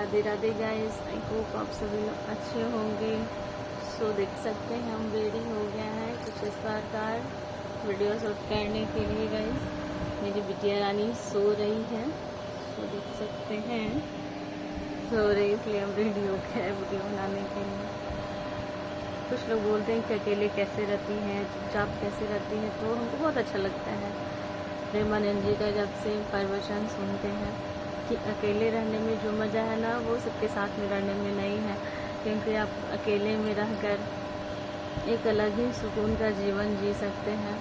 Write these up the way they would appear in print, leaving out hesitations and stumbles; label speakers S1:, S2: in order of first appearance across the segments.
S1: Radhe Radhe guys, I hope आप सभी लोग अच्छे होंगे। सो देख सकते हैं हम रेडी हो गया है कुछ इस प्रकार वीडियो शूट करने के लिए। गाइस मेरी बिटिया रानी सो रही है, सो देख सकते हैं सो रही, इसलिए हम रेडी हो गया है वीडियो बनाने के लिए। कुछ लोग बोलते हैं कि अकेले कैसे रहती हैं, चुपचाप कैसे रहती हैं, तो हमको बहुत अच्छा लगता है प्रेमानंद जी का जब से प्रवचन सुनते हैं कि अकेले रहने में जो मज़ा है ना, वो सबके साथ में रहने में नहीं है। क्योंकि आप अकेले में रहकर एक अलग ही सुकून का जीवन जी सकते हैं।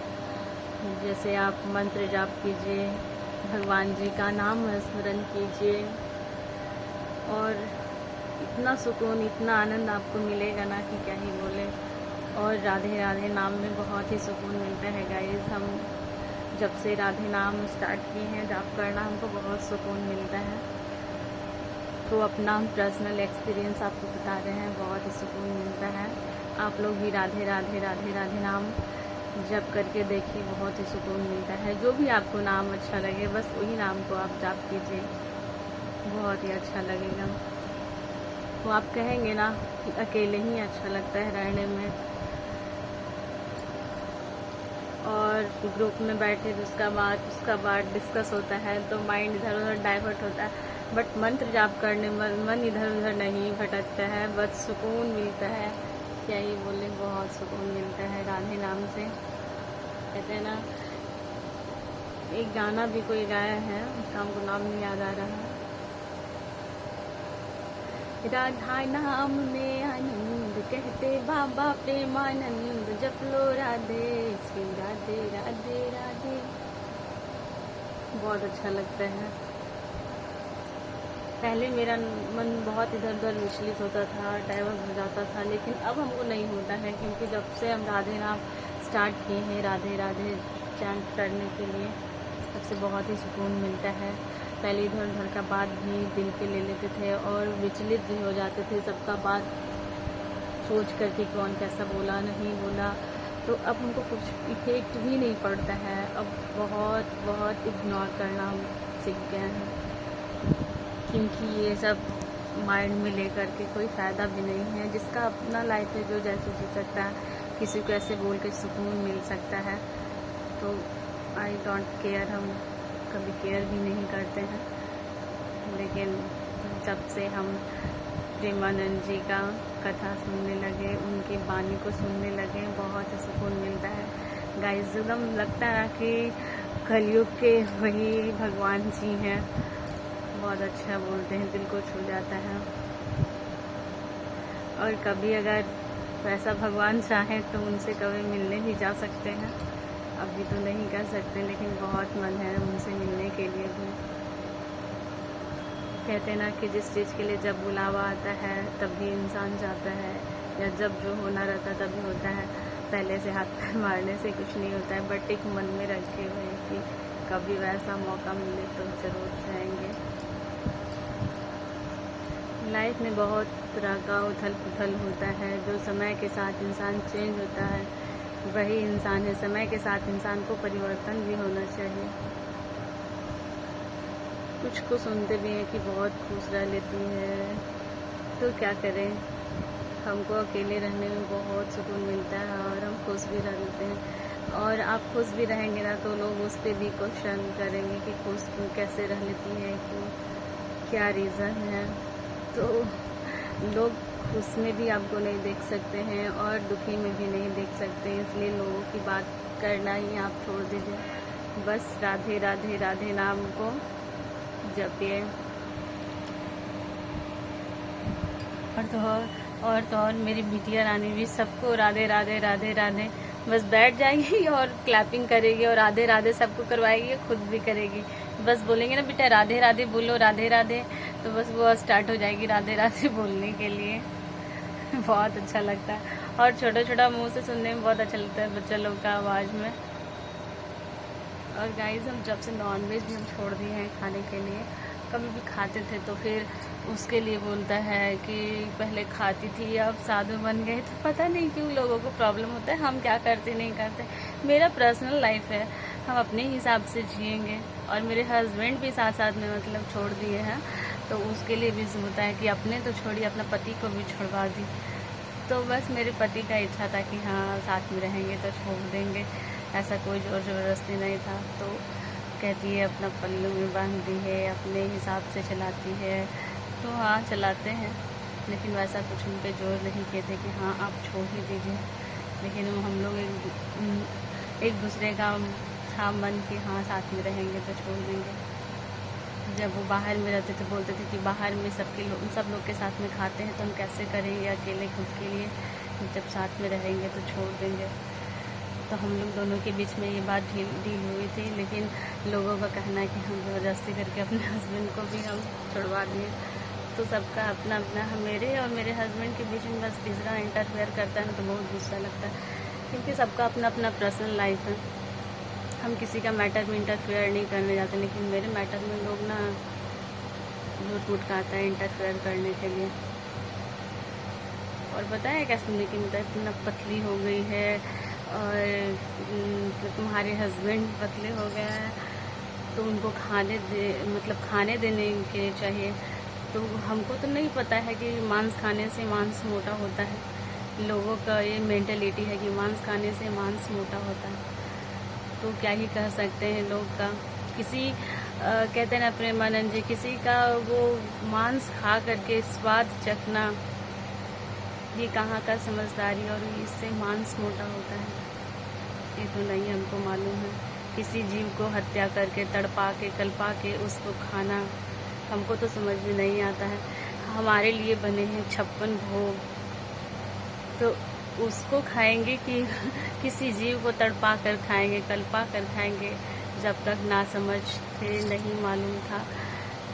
S1: जैसे आप मंत्र जाप कीजिए, भगवान जी का नाम स्मरण कीजिए, और इतना सुकून, इतना आनंद आपको मिलेगा ना कि क्या ही बोले। और राधे राधे नाम में बहुत ही सुकून मिलता है गाइस। हम जब से राधे नाम स्टार्ट किए हैं जाप करना, हमको बहुत सुकून मिलता है। तो अपना पर्सनल एक्सपीरियंस आपको बता रहे हैं, बहुत ही सुकून मिलता है। आप लोग भी राधे राधे राधे राधे नाम जप करके देखिए, बहुत ही सुकून मिलता है। जो भी आपको नाम अच्छा लगे, बस वही नाम को आप जाप कीजिए, बहुत ही अच्छा लगेगा। तो आप कहेंगे ना कि अकेले ही अच्छा लगता है रहने में, और ग्रुप में बैठे तो उसका बाद डिस्कस होता है तो माइंड इधर उधर डाइवर्ट होता है। बट मंत्र जाप करने में मन इधर उधर नहीं भटकता है, बस सुकून मिलता है। क्या ही बोले, बहुत सुकून मिलता है राधे नाम से। कहते हैं ना, एक गाना भी कोई गाया है, उसका हमको नाम नहीं याद आ रहा है। राधा नाम में आनंद कहते बाबा प्रेमानंद, जप लो राधे श्री राधे राधे राधे। बहुत अच्छा लगता है। पहले मेरा मन बहुत इधर उधर विचलित होता था, डाइवर्ट हो जाता था, लेकिन अब हमको नहीं होता है। क्योंकि जब से हम राधे नाम स्टार्ट किए हैं, राधे राधे चैंट करने के लिए, तब से बहुत ही सुकून मिलता है। पहले इधर उधर का बात भी दिल पे ले लेते थे और विचलित भी हो जाते थे, सबका बात सोच करके कौन कैसा बोला नहीं बोला। तो अब हमको कुछ इफेक्ट भी नहीं पड़ता है। अब बहुत बहुत इग्नोर करना हम सीख गए हैं, क्योंकि ये सब माइंड में ले करके कोई फ़ायदा भी नहीं है। जिसका अपना लाइफ है, जो जैसे जी सकता है, किसी को ऐसे बोल के सुकून मिल सकता है, तो आई डोंट केयर। हम कभी केयर भी नहीं करते हैं। लेकिन जब से हम प्रेमानंद जी का कथा सुनने लगे, उनकी वाणी को सुनने लगे, बहुत ही सुकून मिलता है गाइस। एकदम लगता है कि कलयुग के वही भगवान जी हैं। बहुत अच्छा बोलते हैं, दिल को छू जाता है। और कभी अगर वैसा भगवान चाहे तो उनसे कभी मिलने भी जा सकते हैं। अभी तो नहीं कर सकते, लेकिन बहुत मन है उनसे मिलने के लिए भी। कहते हैं ना कि जिस चीज़ के लिए जब बुलावा आता है तभी इंसान जाता है, या जब जो होना रहता है तभी होता है। पहले से हाथ पैर मारने से कुछ नहीं होता है, बट एक मन में रखे हुए कि कभी वैसा मौका मिले तो ज़रूर जाएंगे। लाइफ में बहुत तरह का उथल पुथल होता है। जो समय के साथ इंसान चेंज होता है, वही इंसान है। समय के साथ इंसान को परिवर्तन भी होना चाहिए। कुछ को सुनते भी हैं कि बहुत खुश रह लेती है, तो क्या करें। हमको अकेले रहने में बहुत सुकून मिलता है और हम खुश भी रह लेते हैं। और आप खुश भी रहेंगे ना, तो लोग उस पर भी क्वेश्चन करेंगे कि खुश क्यों, कैसे रह लेती है, क्यों, क्या रीज़न है। तो लोग उसमें भी आपको नहीं देख सकते हैं और दुखी में भी नहीं देख सकते, इसलिए लोगों की बात करना ही आप छोड़ दीजिए। बस राधे राधे राधे नाम को जपिए। और तो और मेरी बिटिया रानी भी सबको राधे राधे राधे राधे बस बैठ जाएगी और क्लैपिंग करेगी और राधे राधे सबको करवाएगी, खुद भी करेगी। बस बोलेंगे ना बेटा राधे राधे बोलो, राधे राधे, तो बस वो स्टार्ट हो जाएगी राधे राधे बोलने के लिए। बहुत अच्छा लगता है, और छोटा छोटा मुंह से सुनने में बहुत अच्छा लगता है बच्चा लोग का आवाज़ में। और गाइस, हम जब से नॉनवेज भी हम छोड़ दिए हैं खाने के लिए, कभी भी खाते थे तो फिर उसके लिए बोलता है कि पहले खाती थी अब साधु बन गए। तो पता नहीं क्यों लोगों को प्रॉब्लम होता है, हम क्या करते नहीं करते। मेरा पर्सनल लाइफ है, हम अपने हिसाब से जिएंगे। और मेरे हस्बैंड भी साथ साथ में मतलब छोड़ दिए हैं, तो उसके लिए भी होता है कि अपने तो छोड़िए, अपना पति को भी छुड़वा दी। तो बस मेरे पति का इच्छा था कि हाँ साथ में रहेंगे तो छोड़ देंगे, ऐसा कोई ज़ोर ज़बरदस्ती नहीं था। तो कहती है अपना पल्लू में बांध दी है, अपने हिसाब से चलाती है। तो हाँ चलाते हैं, लेकिन वैसा कुछ उन पे जोर नहीं कहते कि हाँ आप छोड़ ही दीजिए। लेकिन हम लोग एक दूसरे का था मन कि हाँ साथ में रहेंगे तो छोड़ देंगे। जब वो बाहर में रहते थे बोलते थे कि बाहर में सब लोग के साथ में खाते हैं तो हम कैसे करेंगे अकेले खुद के लिए, जब साथ में रहेंगे तो छोड़ देंगे। तो हम लोग दोनों के बीच में ये बात डील हुई थी, लेकिन लोगों का कहना है कि हम ज़बरदस्ती करके अपने हस्बैंड को भी हम छुड़वा दिए। तो सबका अपना अपना, मेरे और मेरे हस्बैंड के बीच में बस तीसरा इंटरफेयर करता है ना तो बहुत गुस्सा लगता है, क्योंकि सबका अपना अपना पर्सनल लाइफ है। हम किसी का मैटर में इंटरफेयर नहीं करने जाते, लेकिन मेरे मैटर में लोग ना झूठ मूठ का आता है इंटरफेयर करने के लिए। और पता है क्या सुनने की मतलब इतना पतली हो गई है और तुम्हारे हस्बैंड पतले हो गए हैं तो उनको खाने देने के चाहिए। तो हमको तो नहीं पता है कि मांस खाने से मांस मोटा होता है। लोगों का ये मेंटलिटी है कि मांस खाने से मांस मोटा होता है। तो क्या ही कह सकते हैं लोग का। कहते हैं ना प्रेमानंद जी, किसी का वो मांस खा करके स्वाद चखना, ये कहाँ का समझदारी, और इससे मांस मोटा होता है ये तो नहीं हमको मालूम है। किसी जीव को हत्या करके तड़पा के कल्पा के उसको खाना हमको तो समझ में नहीं आता है। हमारे लिए बने हैं 56 भोग, तो उसको खाएंगे कि किसी जीव को तड़पा कर खाएंगे, कल्पा कर खाएंगे। जब तक ना समझ थे, नहीं मालूम था,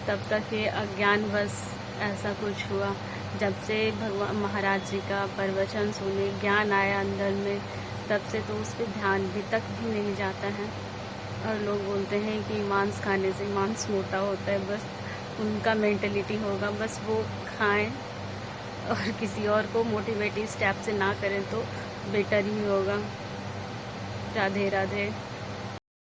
S1: तब तक ये अज्ञानवश ऐसा कुछ हुआ। जब से भगवान महाराज जी का प्रवचन सुने, ज्ञान आया अंदर में, तब से तो उस पर ध्यान भी तक भी नहीं जाता है। और लोग बोलते हैं कि मांस खाने से मांस मोटा होता है, बस उनका मेंटलिटी होगा, बस वो खाएं और किसी और को मोटिवेटिव स्टेप से ना करें तो बेटर ही होगा। राधे राधे।